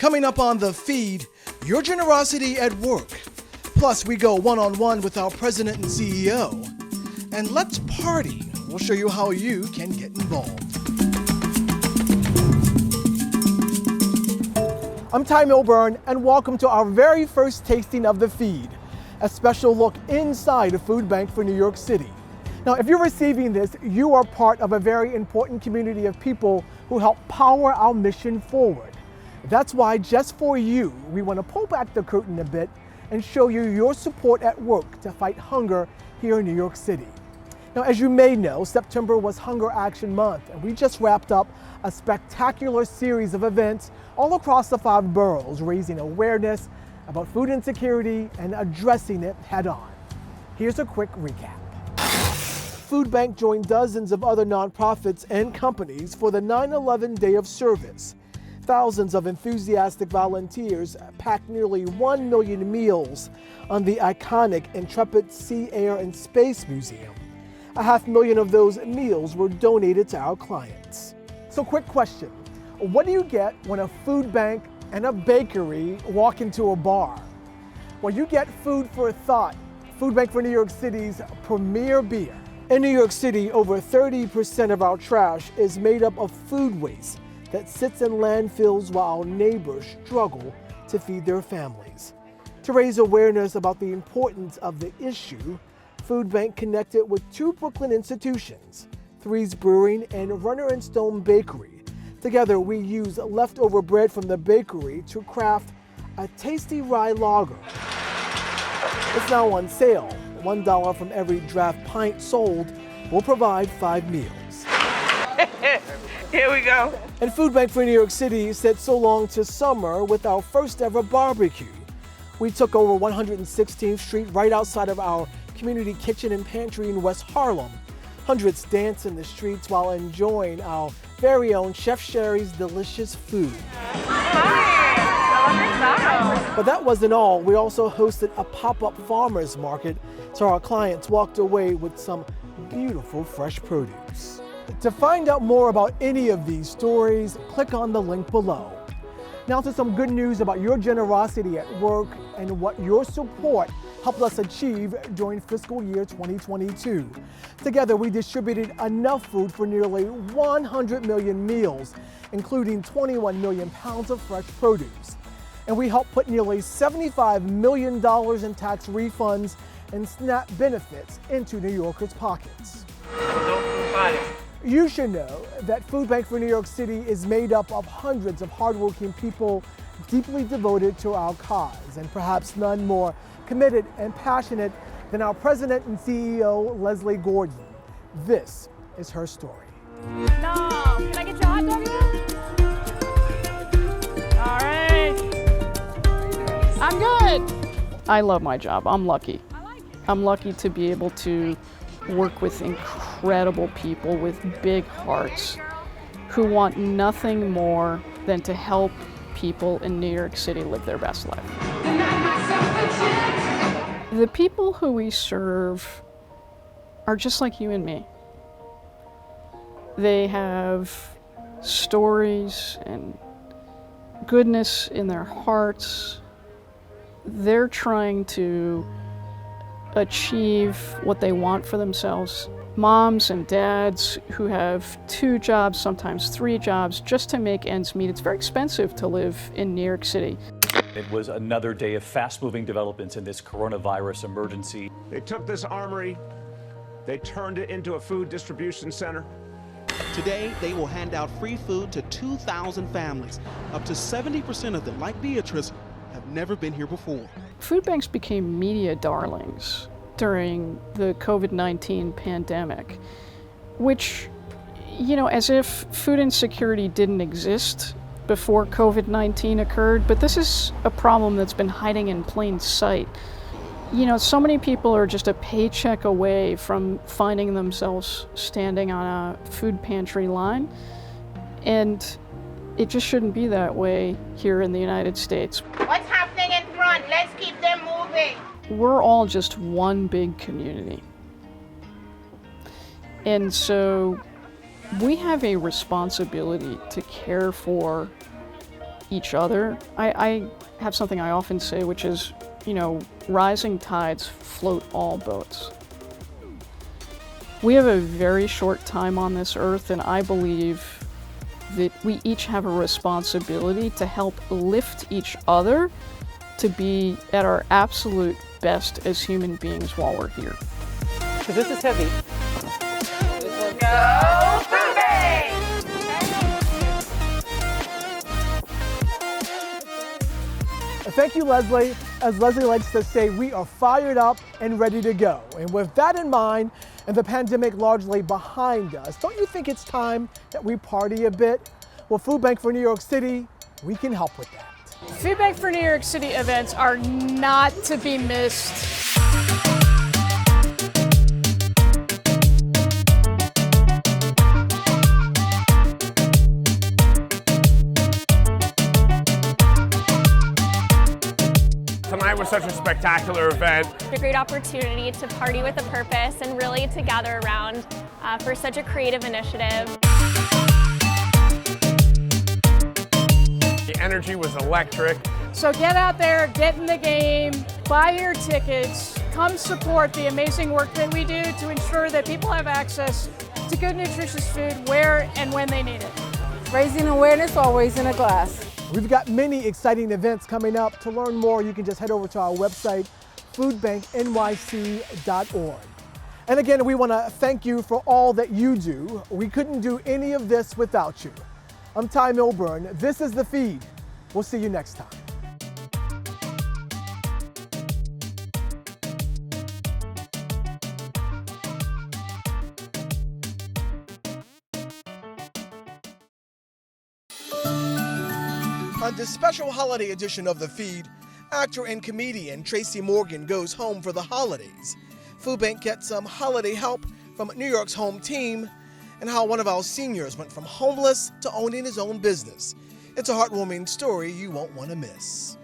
Coming up on The Feed, your generosity at work. Plus, we go one-on-one with our president and CEO. And let's party. We'll show you how you can get involved. I'm Ty Milburn, and welcome to our very first tasting of The Feed, a special look inside a food bank for New York City. Now, if you're receiving this, you are part of a very important community of people who help power our mission forward. That's why, just for you, we want to pull back the curtain a bit and show you your support at work to fight hunger here in New York City. Now, as you may know, September was Hunger Action Month, and we just wrapped up a spectacular series of events all across the 5 boroughs, raising awareness about food insecurity and addressing it head on. Here's a quick recap. Food Bank joined dozens of other nonprofits and companies for the 9/11 Day of Service. Thousands of enthusiastic volunteers packed nearly 1 million meals on the iconic Intrepid Sea, Air, and Space Museum. 500,000 of those meals were donated to our clients. So, quick question. What do you get when a food bank and a bakery walk into a bar? Well, you get food for thought. Food Bank for New York City's premier beer. In New York City, over 30% of our trash is made up of food waste that sits in landfills while our neighbors struggle to feed their families. To raise awareness about the importance of the issue, Food Bank connected with 2 Brooklyn institutions, Threes Brewing and Runner and Stone Bakery. Together, we use leftover bread from the bakery to craft a tasty rye lager. It's now on sale. $1 from every draft pint sold will provide 5 meals. Here we go. And Food Bank for New York City said so long to summer with our first ever barbecue. We took over 116th Street right outside of our community kitchen and pantry in West Harlem. Hundreds danced in the streets while enjoying our very own Chef Sherry's delicious food. But that wasn't all. We also hosted a pop-up farmers market, so our clients walked away with some beautiful fresh produce. To find out more about any of these stories, click on the link below. Now to some good news about your generosity at work and what your support helped us achieve during fiscal year 2022. Together, we distributed enough food for nearly 100 million meals, including 21 million pounds of fresh produce. And we helped put nearly $75 million in tax refunds and SNAP benefits into New Yorkers' pockets. You should know that Food Bank for New York City is made up of hundreds of hardworking people deeply devoted to our cause, and perhaps none more committed and passionate than our president and CEO, Leslie Gordon. This is her story. No, can I get your hot dog? All right. I'm good. I love my job. I'm lucky. I like it. I'm lucky to be able to work with incredible people with big hearts who want nothing more than to help people in New York City live their best life. The people who we serve are just like you and me. They have stories and goodness in their hearts. They're trying to achieve what they want for themselves. Moms and dads who have 2 jobs, sometimes 3 jobs, just to make ends meet. It's very expensive to live in New York City. It was another day of fast-moving developments in this coronavirus emergency. They took this armory, they turned it into a food distribution center. Today, they will hand out free food to 2,000 families. Up to 70% of them, like Beatrice, have never been here before. Food banks became media darlings during the COVID-19 pandemic, which, as if food insecurity didn't exist before COVID-19 occurred, but this is a problem that's been hiding in plain sight. So many people are just a paycheck away from finding themselves standing on a food pantry line, and it just shouldn't be that way here in the United States. What's happening in front? Let's keep them moving. We're all just one big community. And so we have a responsibility to care for each other. I have something I often say, which is, you know, rising tides float all boats. We have a very short time on this earth, and I believe that we each have a responsibility to help lift each other to be at our absolute best as human beings while we're here. Because this is heavy. Go Food Bank! Thank you, Leslie. As Leslie likes to say, we are fired up and ready to go. And with that in mind, and the pandemic largely behind us, don't you think it's time that we party a bit? Well, Food Bank for New York City, we can help with that. Food Bank for New York City events are not to be missed. Tonight was such a spectacular event. A great opportunity to party with a purpose and really to gather around for such a creative initiative. The energy was electric. So get out there, get in the game, buy your tickets, come support the amazing work that we do to ensure that people have access to good, nutritious food where and when they need it. Raising awareness or raising a glass. We've got many exciting events coming up. To learn more, you can just head over to our website, foodbanknyc.org. And again, we want to thank you for all that you do. We couldn't do any of this without you. I'm Ty Milburn. This is The Feed. We'll see you next time. On this special holiday edition of The Feed, actor and comedian Tracy Morgan goes home for the holidays. Food Bank gets some holiday help from New York's home team, and how one of our seniors went from homeless to owning his own business. It's a heartwarming story you won't want to miss.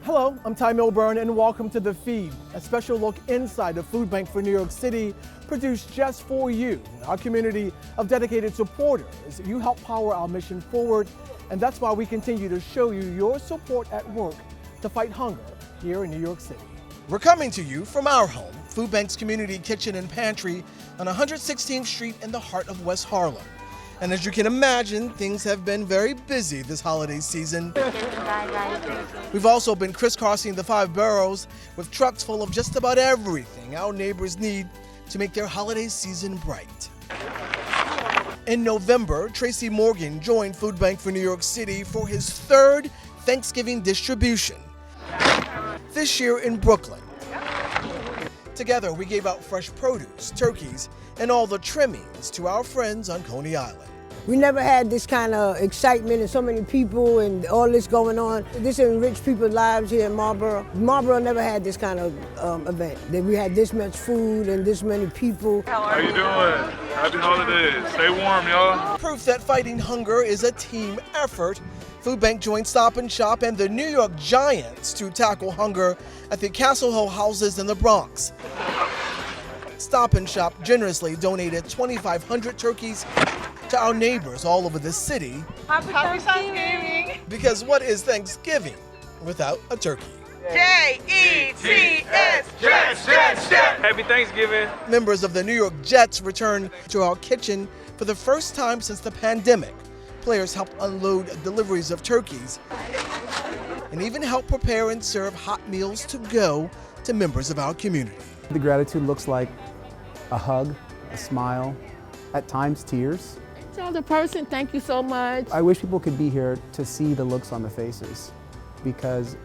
Hello, I'm Ty Milburn, and welcome to The Feed, a special look inside the Food Bank for New York City, produced just for you, our community of dedicated supporters. You help power our mission forward, and that's why we continue to show you your support at work to fight hunger here in New York City. We're coming to you from our home, Food Bank's Community Kitchen and Pantry on 116th Street in the heart of West Harlem. And as you can imagine, things have been very busy this holiday season. We've also been crisscrossing the 5 boroughs with trucks full of just about everything our neighbors need to make their holiday season bright. In November, Tracy Morgan joined Food Bank for New York City for his 3rd Thanksgiving distribution, this year in Brooklyn. Together, we gave out fresh produce, turkeys, and all the trimmings to our friends on Coney Island. We never had this kind of excitement and so many people and all this going on. This enriched people's lives here in Marlboro. Marlboro never had this kind of event, that we had this much food and this many people. How you doing? Happy holidays. Stay warm, y'all. Proof that fighting hunger is a team effort. Food Bank joined Stop and Shop and the New York Giants to tackle hunger at the Castle Hill houses in the Bronx. Stop and Shop generously donated 2,500 turkeys to our neighbors all over the city. Happy Thanksgiving! Because what is Thanksgiving without a turkey? J-E-T-S! Jets, Jets, Jets. Happy Thanksgiving. Members of the New York Jets returned to our kitchen for the first time since the pandemic. Players helped unload deliveries of turkeys and even help prepare and serve hot meals to go to members of our community. The gratitude looks like a hug, a smile, at times tears. Tell the person, thank you so much. I wish people could be here to see the looks on the faces because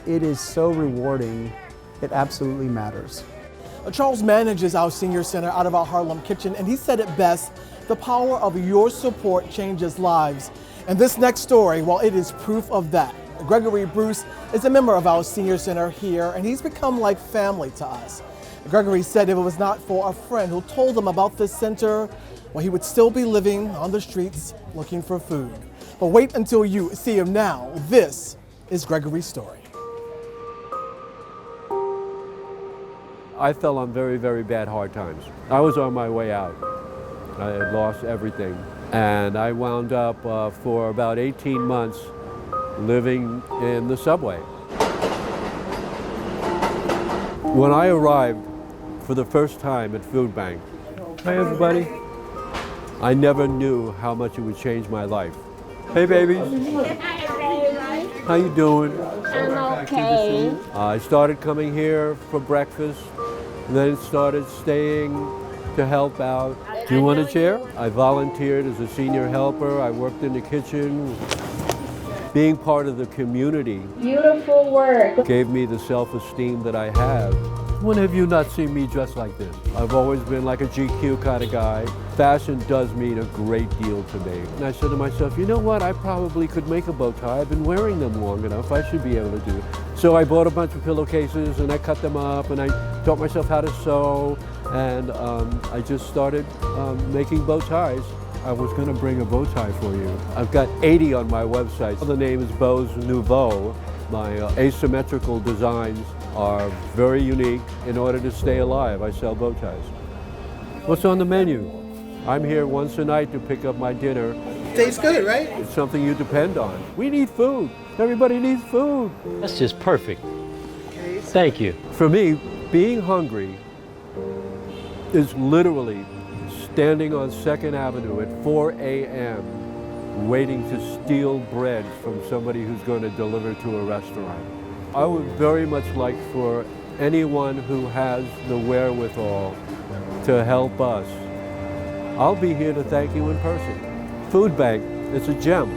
it is so rewarding. It absolutely matters. Charles manages our senior center out of our Harlem kitchen, and he said it best, the power of your support changes lives. And this next story, well, it is proof of that. Gregory Bruce is a member of our senior center here, and he's become like family to us. Gregory said if it was not for a friend who told him about this center, well, he would still be living on the streets looking for food. But wait until you see him now. This is Gregory's story. I fell on very, very bad hard times. I was on my way out. I had lost everything. And I wound up for about 18 months living in the subway. When I arrived for the first time at Food Bank, hi everybody, I never knew how much it would change my life. Hey babies, how you doing? I'm okay. I started coming here for breakfast, and then started staying to help out. Do you want a chair? I volunteered as a senior helper. I worked in the kitchen. Being part of the community Beautiful work. gave me the self-esteem that I have. When have you not seen me dressed like this? I've always been like a GQ kind of guy. Fashion does mean a great deal to me. And I said to myself, you know what, I probably could make a bow tie. I've been wearing them long enough, I should be able to do it. So I bought a bunch of pillowcases and I cut them up and I taught myself how to sew, and I just started making bow ties. I was going to bring a bow tie for you. I've got 80 on my website. The name is Bows Nouveau. My asymmetrical designs are very unique. In order to stay alive, I sell bow ties. What's on the menu? I'm here once a night to pick up my dinner. Tastes good, right? It's something you depend on. We need food. Everybody needs food. That's just perfect. Thank you. For me, being hungry is literally standing on 2nd Avenue at 4 a.m. waiting to steal bread from somebody who's going to deliver to a restaurant. I would very much like for anyone who has the wherewithal to help us. I'll be here to thank you in person. Food Bank, it's a gem.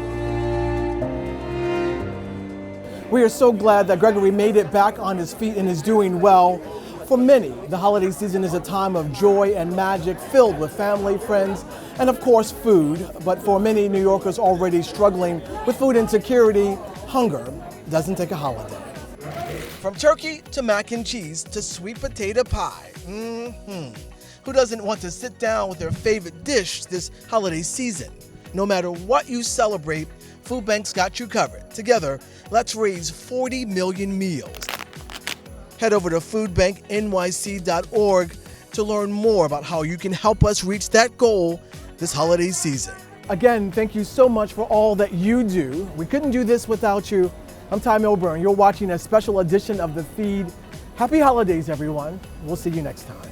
We are so glad that Gregory made it back on his feet and is doing well. For many, the holiday season is a time of joy and magic filled with family, friends, and of course food. But for many New Yorkers already struggling with food insecurity, hunger doesn't take a holiday. From turkey to mac and cheese to sweet potato pie. Who doesn't want to sit down with their favorite dish this holiday season? No matter what you celebrate, Food Bank's got you covered. Together, let's raise 40 million meals. Head over to foodbanknyc.org to learn more about how you can help us reach that goal this holiday season. Again, thank you so much for all that you do. We couldn't do this without you. I'm Ty Milburn. You're watching a special edition of The Feed. Happy holidays, everyone. We'll see you next time.